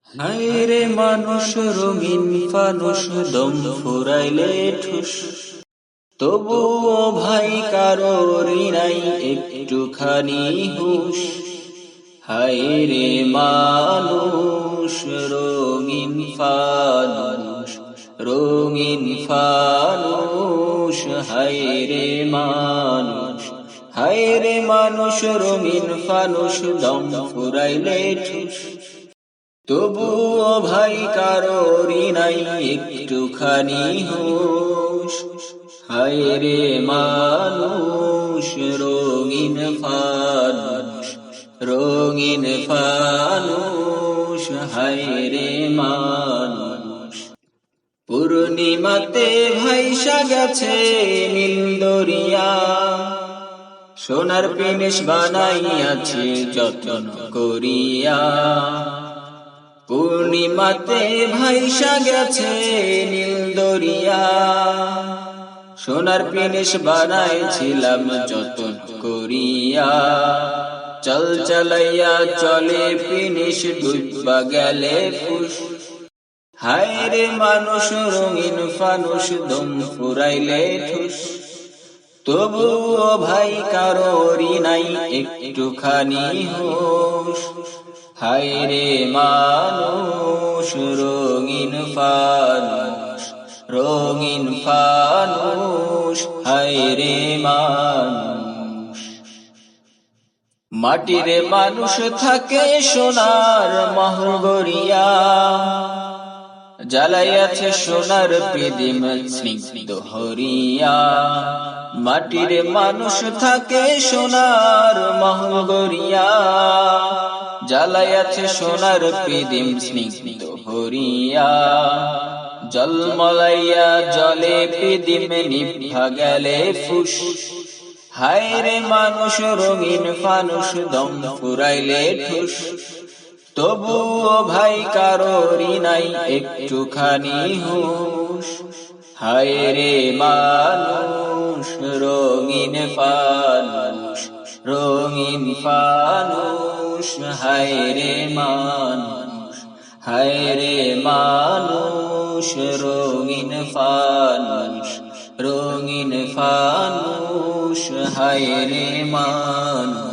হায়রে মানুষ রঙিন ফানুষ দম ফুরাইলে ঠুস, তবুও ভাই কারোরই নাই একটুখানি হুশ। হায়রে মানুষ রঙিন ফানুষ, রঙিন ফানুষ। হায়রে মানুষ, হায়রে মানুষ রঙিন ফানুষ দম ফুরাইলে ঠুস, তবুও ভাই কারোরই নাই একটুখানি হুশ। হায়রে মানুষ রঙিন ফানুষ, রঙিন ফানুষ। হায়রে মানুষ পূর্ণিমাতে ভাইসা গেছে নীল দরিয়া, সোনার পিনিস বানাইয়াছে যত্ন করিয়া। পূর্ণিমাতে ভাইসা গেছে নীল দরিয়া, সোনার পিনিস বানাইছিলাম যতন করিয়া। চল চালাইয়া চলে পিনিস ডুববা গেলে ফুস। হায়রে মানুষ রঙিন ফানুষ দম ফুরাইলে ঠুস, তবুও ভাই কারোরই নাই একটুখানি হুশ। হায়রে মানুষ রঙিন ফানুষ, রঙিন ফানুষ। হায়রে মানুষ মাটির মানুষ থাকে সোনার মহল গড়িয়া, জ্বালাইয়াছে সোনার প্রদীপ স্নিগ্ধ হরিয়া। মাটির মানুষ থাকে সোনার মহল গড়িয়া, জ্বালাইয়াছে সোনার প্রদীপ স্নিগ্ধ হরিয়া। জলমলাইয়া জলে প্রদীপ নিভা গেলে ফুস। হায়রে মানুষ রঙিন ফানুষ দম ফুরাইলে ঠুস, তবুও ভাই কারোরই নাই একটুখানি হুশ। হায়রে মানুষ রঙিন ফানুষ, রঙিন ফানুষ। হায়রে মানুষ, হায়রে মানুষ রঙিন ফানুষ, রঙিন ফানুষ। হায়রে মানুষ।